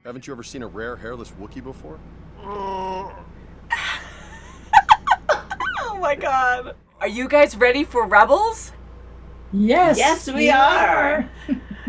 Haven't you ever seen a rare hairless Wookiee before? Oh my god. Are you guys ready for Rebels? Yes. Yes, we are.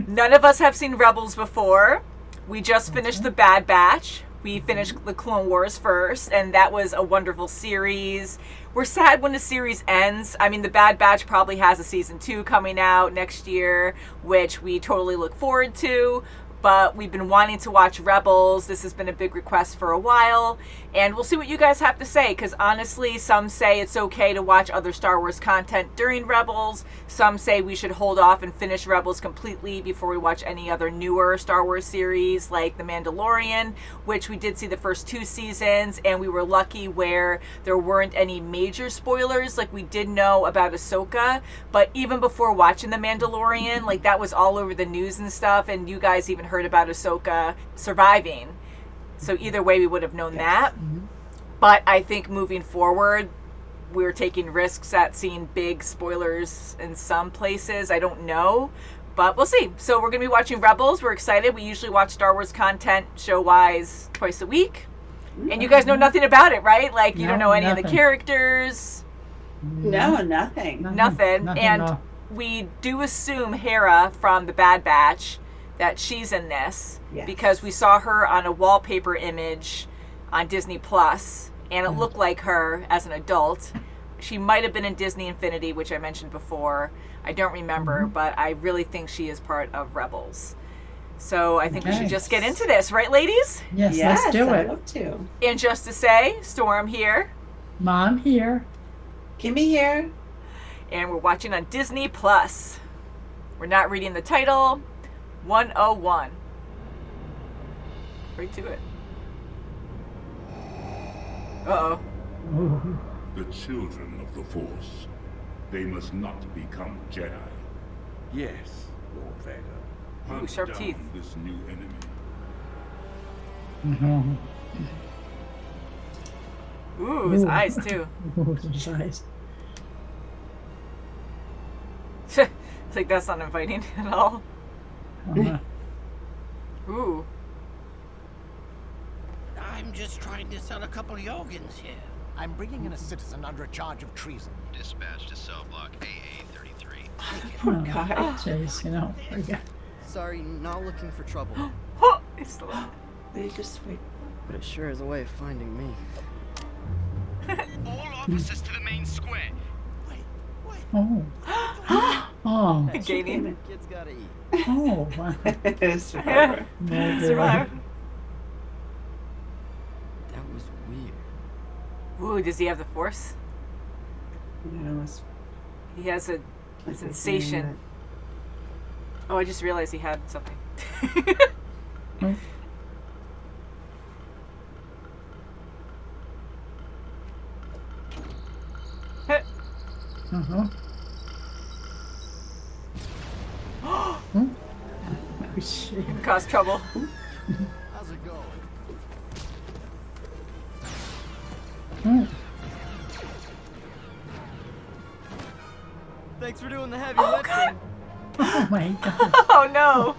None of us have seen Rebels before. We just finished The Bad Batch. We finished the Clone Wars first, and that was a wonderful series. We're sad when the series ends. I mean, The Bad Batch probably has a season 2 coming out next year, which we totally look forward to. But we've been wanting to watch Rebels. This has been a big request for a while. And we'll see what you guys have to say, because honestly, some say it's okay to watch other Star Wars content during Rebels. Some say we should hold off and finish Rebels completely before we watch any other newer Star Wars series, like The Mandalorian, which we did see the first 2 seasons, and we were lucky where there weren't any major spoilers. Like, we did know about Ahsoka, but even before watching The Mandalorian, like, that was all over the news and stuff, and you guys even heard about Ahsoka surviving. So either way, we would have known that. Mm-hmm. But I think moving forward, we're taking risks at seeing big spoilers in some places. I don't know, but we'll see. So we're going to be watching Rebels. We're excited. We usually watch Star Wars content show-wise twice a week. And you guys know nothing about it, right? Like, you don't know any of the characters. No, nothing. Nothing. And we do assume Hera from The Bad Batch, that she's in this, because we saw her on a wallpaper image on Disney Plus, and it looked like her as an adult. She might have been in Disney Infinity, which I mentioned before. I don't remember, but I really think she is part of Rebels. So I think we should just get into this, right, ladies? Yes, let's do it. I'd love to. And just to say, Storm here. Mom here. Kimmy here. And we're watching on Disney Plus. We're not reading the title. 101. Right to it. Uh-oh. The children of the Force. They must not become Jedi. Yes, Lord Vader. Hunt sharp down teeth. this new enemy. Ooh, his eyes, too. Ooh, his eyes. It's like, that's not inviting at all. Ooh. I'm just trying to sell a couple Yogans here. I'm bringing in a citizen under a charge of treason. Dispatch to cell block AA-33. Poor guy. Jeez, you know. Sorry, not looking for trouble. It's still They just wait. But it sure is a way of finding me. All officers to the main square. Oh. Oh. gaining. Kids gotta eat. Oh, wow. Survivor. Survive. That was weird. Ooh, does he have the Force? Yes. He has a sensation. Oh, I just realized he had something. Uh-huh. Oh, shit. cause trouble. How's it going? Thanks for doing the heavy Oh, lifting. God. Oh, my God. Oh, no.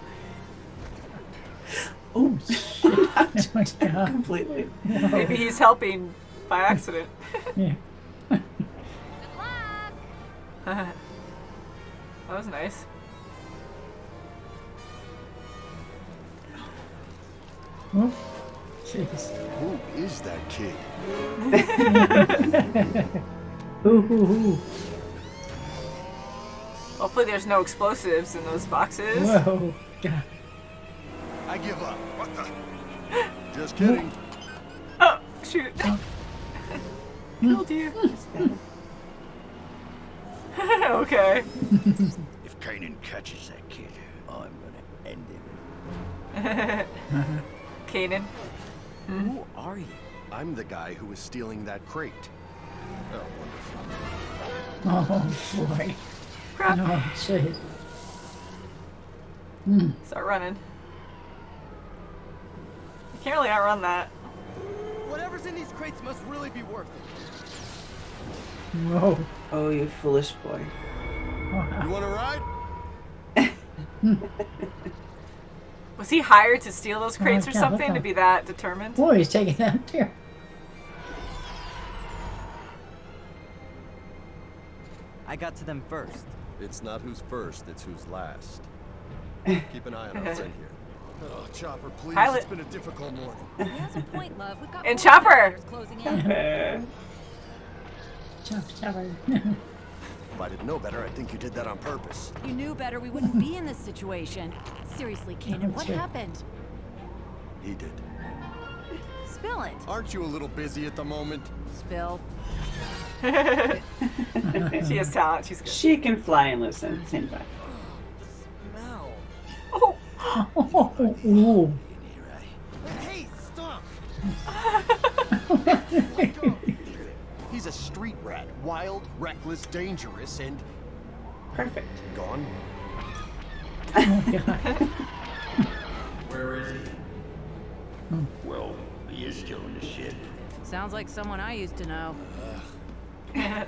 Oh, shit. Oh, my God. Completely. No. Maybe he's helping by accident. Yeah. That was nice. Oh, jeez. Who is that kid? Ooh, ooh, ooh. Hopefully there's no explosives in those boxes. Whoa. God. I give up. What the? Just kidding. Oh, shoot. Killed you. Okay. If Kanan catches that kid, I'm gonna end him. Kanan. Who are you? I'm the guy who was stealing that crate. Oh, wonderful. Oh, boy. Crap. No, jeez. Start running. You can't really outrun that. Whatever's in these crates must really be worth it. Whoa. Oh, you foolish boy. You wanna ride? Was he hired to steal those crates or yeah, something look to at- be that determined? Boy, he's taking that too. I got to them first. It's not who's first, it's who's last. Keep an eye on our friend here. Oh, Chopper, please. Pilot. It's been a difficult morning. He has a point, love. We've got And more Chopper. characters closing in. Chopper. If I didn't know better, I think you did that on purpose. You knew better, we wouldn't be in this situation. Seriously, Kanan, what Sure. happened? He did. Spill it. Aren't you a little busy at the moment? Spill. She has talent. She's good. She can fly and listen at the same time. Smell. Oh. Oh, ooh. Hey, stop! He's a street rat. Wild, reckless, dangerous, and Perfect. gone. Oh, God. Where is he? Well, he is still in the ship. Sounds like someone I used to know. I'm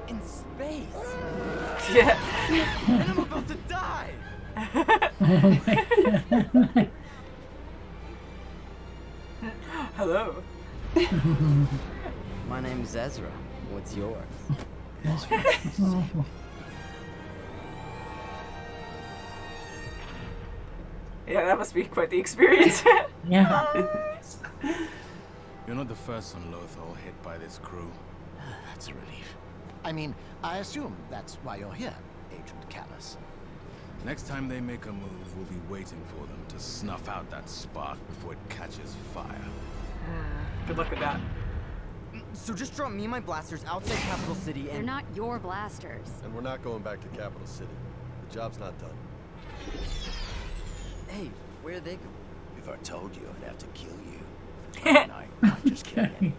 in space. Yeah. And I'm about to die. Oh, my God. Hello. My name's Ezra. What's yours? Oh. Yeah, that must be quite the experience. Yeah. You're not the first on Lothal hit by this crew. That's a relief. I mean, I assume that's why you're here, Agent Callus. Next time they make a move, we'll be waiting for them to snuff out that spark before it catches fire. Good luck with that. So just drop me and my blasters outside Capital City They're and... not your blasters. And we're not going back to Capital City. The job's not done. Hey, where are they going? If I told you, I'd have to kill you. And I just kill you anyway.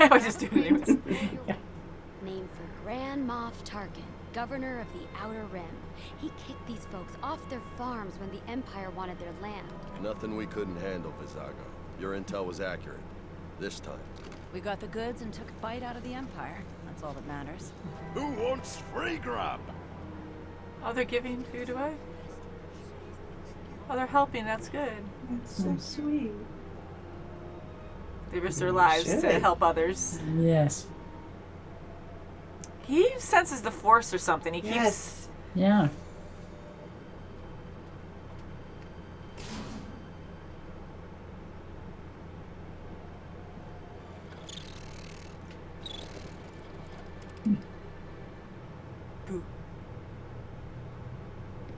I was just doing it. Named for Grand Moff Tarkin, governor of the Outer Rim. He kicked these folks off their farms when the Empire wanted their land. Nothing we couldn't handle, Vizago. Your intel was accurate. This time. We got the goods and took a bite out of the Empire. That's all that matters. Who wants free grub? Oh, they're giving food away? Oh, they're helping. That's good. That's so sweet. They risk their lives to Should. help others. Yes. He senses the Force or something. He keeps... Yes. Yeah.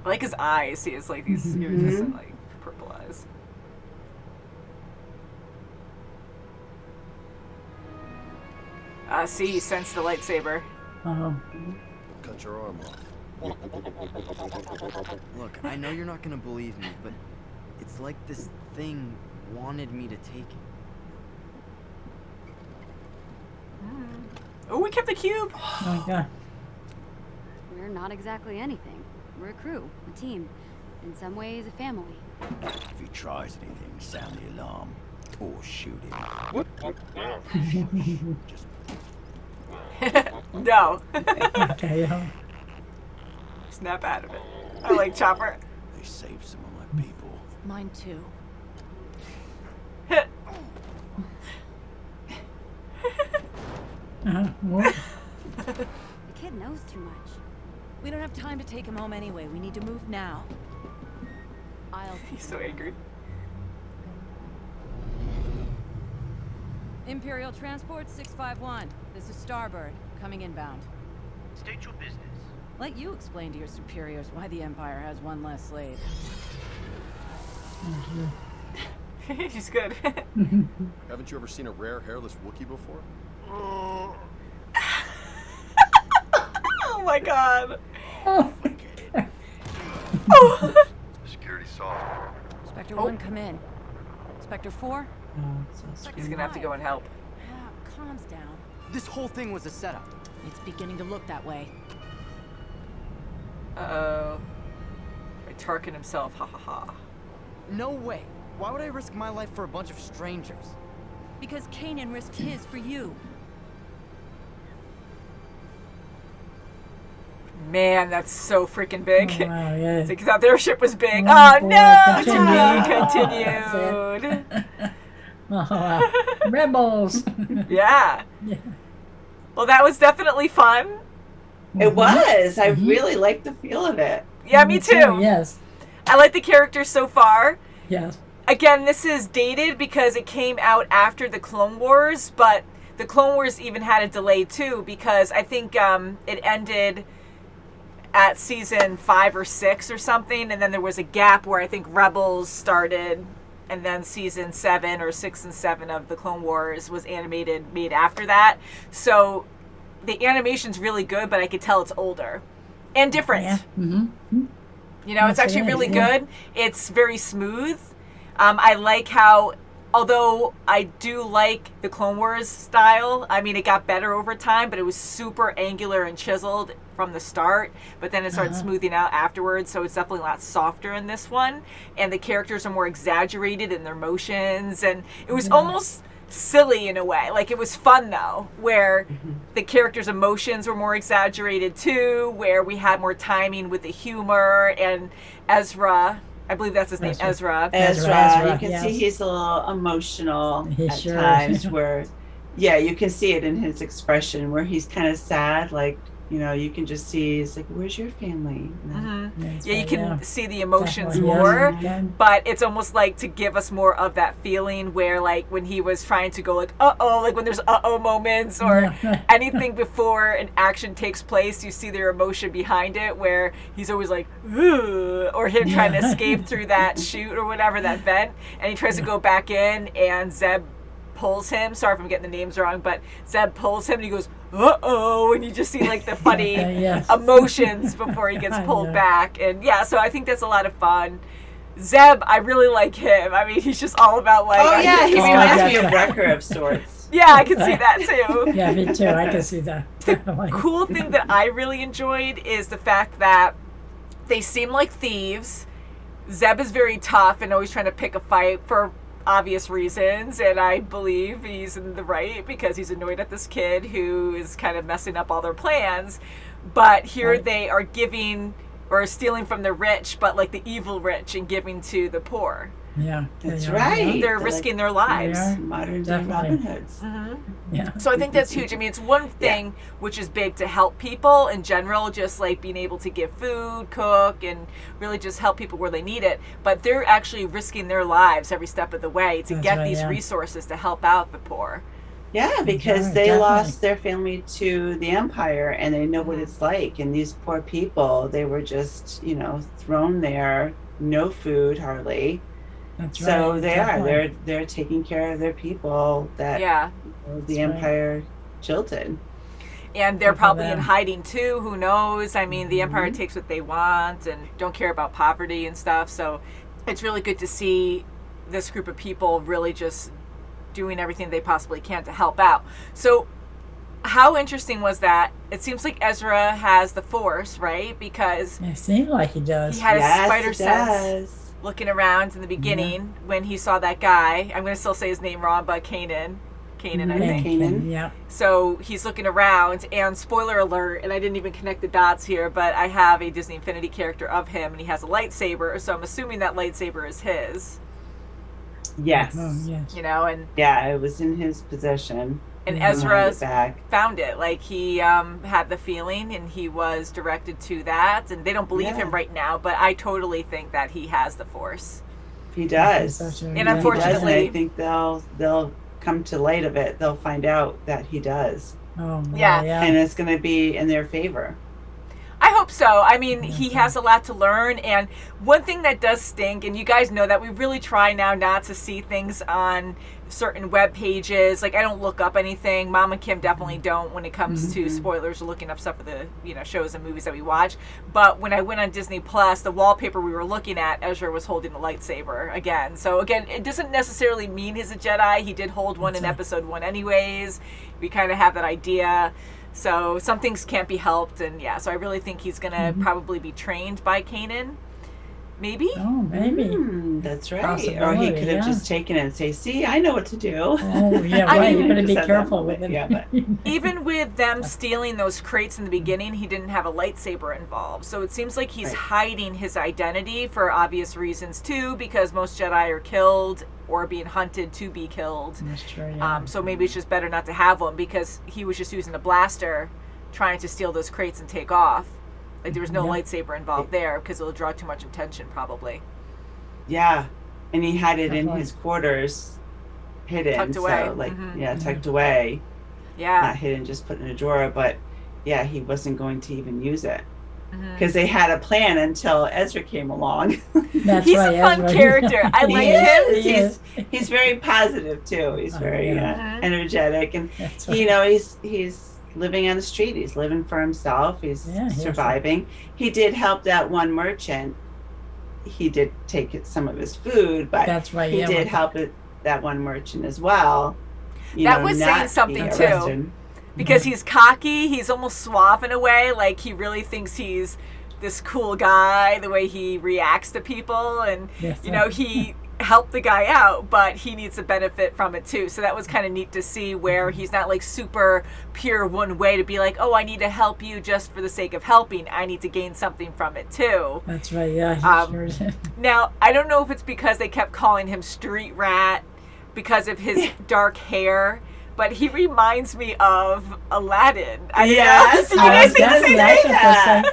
I like his eyes. He has like these iridescent, like purple eyes. See, he sensed the lightsaber. Cut your arm off. Look, I know you're not gonna believe me, but it's like this thing wanted me to take it. Oh, we kept the cube. Oh, my God. We're not exactly anything. We're a crew, a team. In some ways, a family. If he tries anything, sound the alarm. Or shoot him. Just No. Okay, yeah. Snap out of it. I like Chopper. they saved some of my people. Mine too. What? The kid knows too much. We don't have time to take him home anyway. We need to move now. I'll... He's so angry. Imperial Transport 651. This is Starbird, coming inbound. State your business. Let you explain to your superiors why the Empire has one less slave. She's good. Haven't you ever seen a rare hairless Wookiee before? Oh my god. Security soft. Spectre 1, come in. Spectre 4? He's gonna have to go and help. Calms down. This whole thing was a setup. It's beginning to look that way. Uh-oh. By Tarkin himself, ha ha ha. No way. Why would I risk my life for a bunch of strangers? Because Kanan risked his for you. Man, that's so freaking big. Oh, wow, yeah. He thought their ship was big. Oh, Oh, boy, no! continue. Continued. Oh, wow. Rebels. Yeah. Yeah. Well, that was definitely fun. It was. I really liked the feel of it. Yeah, me too. Yes. I like the characters so far. Yes. Again, this is dated because it came out after the Clone Wars, but the Clone Wars even had a delay too because I think it ended at season 5 or 6 or something, and then there was a gap where I think Rebels started, and then season 7 or 6 and 7 of the Clone Wars was made after that. So the animation's really good, but I could tell it's older and different. Yeah. Mm-hmm. You know, it's actually really good. It's very smooth. I like how, although I do like the Clone Wars style, I mean, it got better over time, but it was super angular and chiseled from the start, but then it started smoothing out afterwards, so it's definitely a lot softer in this one. And the characters are more exaggerated in their motions, and it was almost silly in a way. Like, it was fun, though, where the characters' emotions were more exaggerated, too, where we had more timing with the humor, and Ezra... I believe that's his name, Ezra. Ezra. You can see he's a little emotional at times where, yeah, you can see it in his expression where he's kind of sad. Like, you know, you can just see, he's like, where's your family? Yeah, you can see the emotions more, but it's almost like to give us more of that feeling where, like, when he was trying to go, like, uh-oh, like when there's uh-oh moments or anything before an action takes place, you see their emotion behind it where he's always like, ugh, or him trying to escape through that chute or whatever, that vent, and he tries to go back in, and Zeb pulls him. Sorry if I'm getting the names wrong, but Zeb pulls him and he goes, uh-oh, and you just see like the funny emotions before he gets pulled back. And yeah, so I think that's a lot lot of fun. Zeb, I really like him. I mean, he's just all about like... Oh, yeah, he reminds me of Wrecker of sorts. Yeah, I can see that too. Yeah, me too. I can see that. The cool thing that I really enjoyed is the fact that they seem like thieves. Zeb is very tough and always trying to pick a fight for obvious reasons, and I believe he's in the right because he's annoyed at this kid who is kind of messing up all their plans. But here they are giving or stealing from the rich, but like the evil rich, and giving to the poor. Yeah, that's right. They're risking their lives. Modern day Robin Hoods. Yeah. So I think that's huge. I mean, it's one thing which is big to help people in general, just like being able to give food, cook, and really just help people where they need it. But they're actually risking their lives every step of the way to get these resources to help out the poor. Yeah, because they lost their family to the Empire, and they know what it's like. And these poor people, they were just, you know, thrown there, no food hardly. So they're taking care of their people that the Empire jilted. And they're probably in hiding too, who knows? I mean, the Empire takes what they want and don't care about poverty and stuff. So it's really good to see this group of people really just doing everything they possibly can to help out. So how interesting was that? It seems like Ezra has the Force, right? Because it seems like he does. He had a spider sense. Looking around in the beginning when he saw that guy. I'm going to still say his name wrong, but Kanan, I think. Kanan. Yeah. So he's looking around, and spoiler alert, and I didn't even connect the dots here, but I have a Disney Infinity character of him, and he has a lightsaber, so I'm assuming that lightsaber is his. Yes. Oh, yes. You know, and yeah, it was in his possession. And Ezra found it. Like, he had the feeling, and he was directed to that. And they don't believe him right now, but I totally think that he has the Force. He does. And unfortunately, I think they'll come to light of it. They'll find out that he does. Oh, yeah. And it's going to be in their favor. I hope so. I mean, he has a lot to learn, and one thing that does stink, and you guys know that we really try now not to see things on certain web pages. Like, I don't look up anything. Mom and Kim definitely don't when it comes to spoilers or looking up stuff for the shows and movies that we watch. But when I went on Disney Plus, the wallpaper we were looking at, Ezra was holding a lightsaber again. So again, it doesn't necessarily mean he's a Jedi. He did hold one in episode 1 anyways. We kind of have that idea. So some things can't be helped, and so I really think he's going to probably be trained by Kanan. Maybe? Oh, maybe. That's That's right. Or he could have just taken it and say, "See, I know what to do." Oh, yeah, right. You better be careful with it. Yeah, but even with them stealing those crates in the beginning, he didn't have a lightsaber involved. So it seems like he's hiding his identity for obvious reasons too, because most Jedi are killed or being hunted to be killed. That's true, yeah. So maybe it's just better not to have one, because he was just using a blaster trying to steal those crates and take off. Like there was no lightsaber involved there, because it'll draw too much attention probably. Yeah, and he had it in his quarters, hidden, tucked away. So like tucked away. Yeah, not hidden, just put in a drawer. But yeah, he wasn't going to even use it because they had a plan until Ezra came along. That's he's right, a fun Ezra. character. I like him. He's very positive too. He's very energetic, and That's you know he's living on the street. He's living for himself. He's surviving. He did help that one merchant. He did take some of his food, but That's right, he did help that one merchant as well. That was saying something too, because he's cocky. He's almost suave in a way, like he really thinks he's this cool guy. The way he reacts to people, and you know, he helped the guy out, but he needs to benefit from it too. So that was kind of neat to see, where he's not like super pure one way to be like, oh, I need to help you just for the sake of helping. I need to gain something from it too. That's right, yeah. He sure is. Now, I don't know if it's because they kept calling him Street Rat because of his dark hair, but he reminds me of Aladdin. Yes. You guys think the same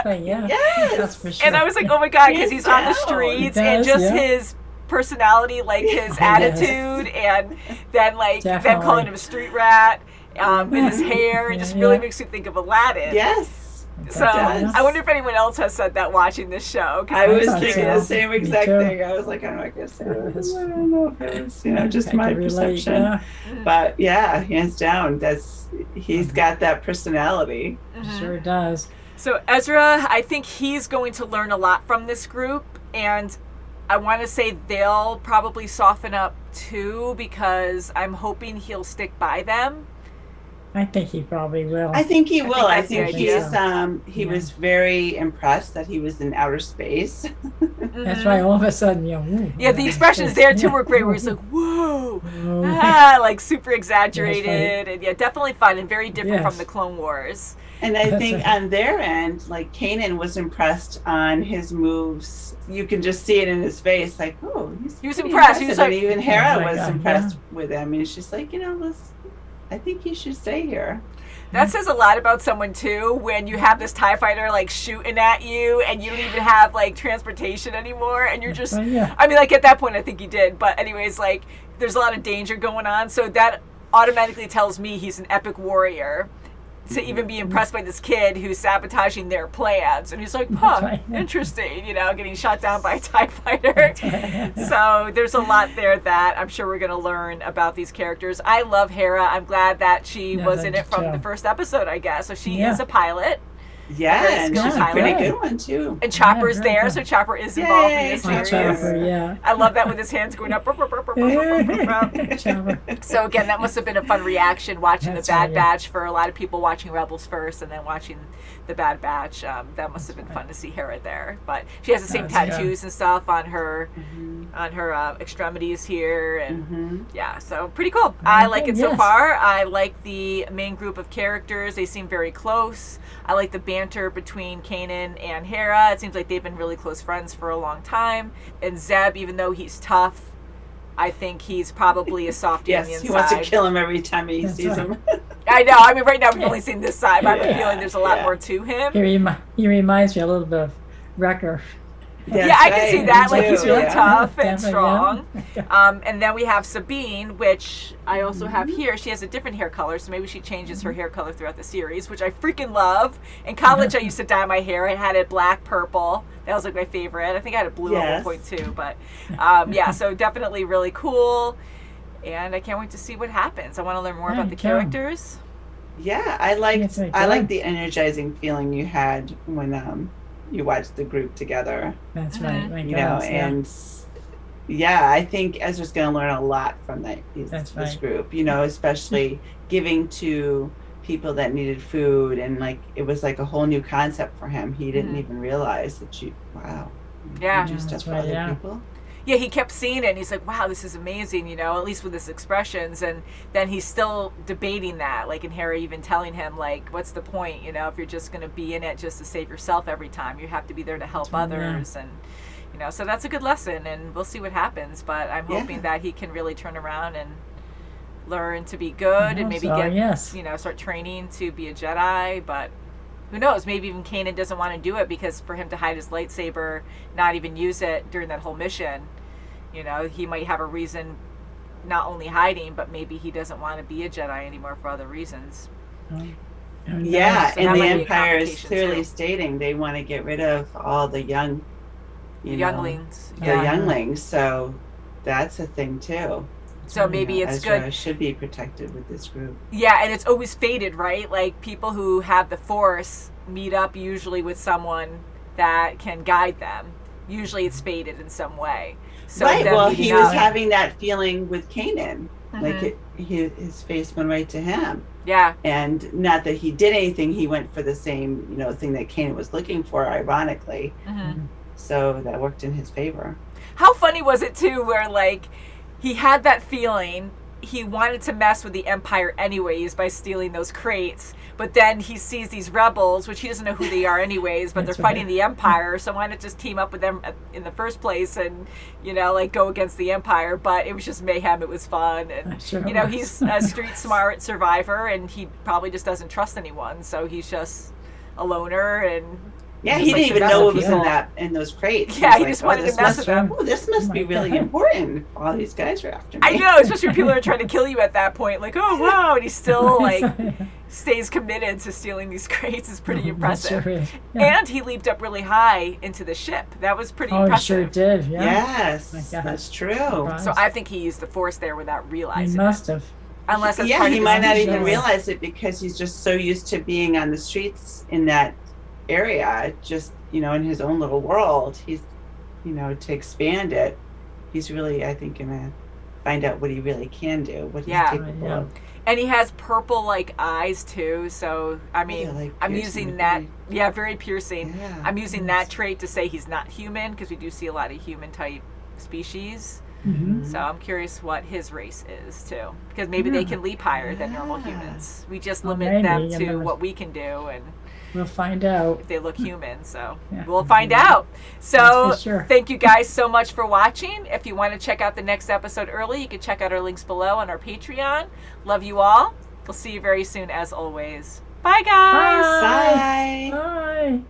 thing? Yeah. Yes. That's for sure. And I was like, oh my God, because he's on the streets and just his personality, like his attitude, and then like them calling him a street rat, and his hair, it just really makes you think of Aladdin. Yes. So I wonder if anyone else has said that watching this show. I was thinking the same exact thing. I was like, I'm not gonna say this. I don't know if it was, just my perception. But yeah, hands down, he's got that personality. Sure does. So Ezra, I think he's going to learn a lot from this group, and I want to say they'll probably soften up too, because I'm hoping he'll stick by them. I think he probably will. I think he will. I think he was very impressed that he was in outer space. That's right. All of a sudden, the expressions there too were great. Where he's like, "Whoa," like super exaggerated, and definitely fun and very different from the Clone Wars. And I think on their end, like Kanan was impressed on his moves. You can just see it in his face, like, oh, he was impressed. He was like, and even Hera was impressed with him, and she's like, I think you should stay here. That says a lot about someone too, when you have this TIE fighter like shooting at you, and you don't even have like transportation anymore, and you're just, I mean, like at that point I think he did, but anyways, like there's a lot of danger going on, so that automatically tells me he's an epic warrior. To even be impressed by this kid who's sabotaging their plans, and he's like, interesting, getting shot down by a TIE fighter. So there's a lot there that I'm sure we're going to learn about these characters. I love Hera. I'm glad that she was in it from the first episode, I guess. So she is a pilot. Yeah, and she's a pretty good one too. And Chopper's there, so Chopper is involved in this series. Chopper, I love that with his hands going up. So again, that must have been a fun reaction watching the Bad Batch for a lot of people watching Rebels first and then watching the Bad Batch. That must have been fun to see Hera there. But she has the same tattoos and stuff on her extremities here, and so pretty cool. I like it so far. I like the main group of characters. They seem very close. I like the banter between Kanan and Hera. It seems like they've been really close friends for a long time. And Zeb, even though he's tough, I think he's probably a softie on the inside. He wants to kill him every time he sees him. I know. I mean, right now we've only seen this side, but I have a feeling there's a lot more to him. He reminds me a little bit of Wrecker. I can see that. Like, he's really tough and strong. And then we have Sabine, which I also have here. She has a different hair color, so maybe she changes her hair color throughout the series, which I freaking love. In college, I used to dye my hair. I had it black, purple. That was like my favorite. I think I had it blue at one point too. But so definitely really cool. And I can't wait to see what happens. I want to learn more about the characters. Yeah, I like the energizing feeling you had when you watched the group together. That's right. And I think Ezra's going to learn a lot from this group. Especially giving to people that needed food, and like it was like a whole new concept for him. He didn't even realize that you do stuff for other people. Yeah, he kept seeing it, and he's like, wow, this is amazing, at least with his expressions. And then he's still debating that, like, and Harry even telling him, like, what's the point, if you're just going to be in it just to save yourself every time. You have to be there to help others. And, so that's a good lesson, and we'll see what happens. But I'm hoping that he can really turn around and learn to be good and maybe start training to be a Jedi. But who knows, maybe even Kanan doesn't want to do it, because for him to hide his lightsaber, not even use it during that whole mission, he might have a reason, not only hiding, but maybe he doesn't want to be a Jedi anymore for other reasons. Yeah, So and the Empire is clearly stating they want to get rid of all the younglings. Younglings, so that's a thing too. So maybe it's Ezra good. Should be protected with this group. Yeah, and it's always fated, right? Like, people who have the Force meet up usually with someone that can guide them. Usually it's fated in some way. So right, well, he was having that feeling with Kanan. Mm-hmm. Like, his face went right to him. Yeah. And not that he did anything, he went for the same, thing that Kanan was looking for, ironically. Mm-hmm. So that worked in his favor. How funny was it, too, where, like, he had that feeling, he wanted to mess with the Empire anyways by stealing those crates, but then he sees these rebels, which he doesn't know who they are anyways, but they're fighting the Empire, so why not just team up with them in the first place and, go against the Empire? But it was just mayhem, it was fun, and, he's a street smart survivor, and he probably just doesn't trust anyone, so he's just a loner, and... Yeah, he didn't even know what was in those crates. Yeah, he just wanted to mess with them. Oh, this must be really important. All these guys are after me. I know, especially when people are trying to kill you at that point. Like, oh, wow. And he still, stays committed to stealing these crates. Is pretty impressive. Yeah. And he leaped up really high into the ship. That was pretty impressive. Oh, he sure did, yeah. Yes, that's true. So I think he used the Force there without realizing He must have. Unless that's he might not even realize it, because he's just so used to being on the streets in that area, just in his own little world. He's to expand it, he's really, I think, gonna find out what he really can do, what he's capable of. And he has purple eyes too, so I mean, I'm using that very piercing. I'm using that trait to say he's not human, because we do see a lot of human type species. So I'm curious what his race is too, because maybe they can leap higher than normal humans. We just limit them to what we can do, and we'll find out if they look human. So we'll find out. So thank you guys so much for watching. If you want to check out the next episode early, you can check out our links below on our Patreon. Love you all. We'll see you very soon, as always. Bye, guys. Bye. Bye.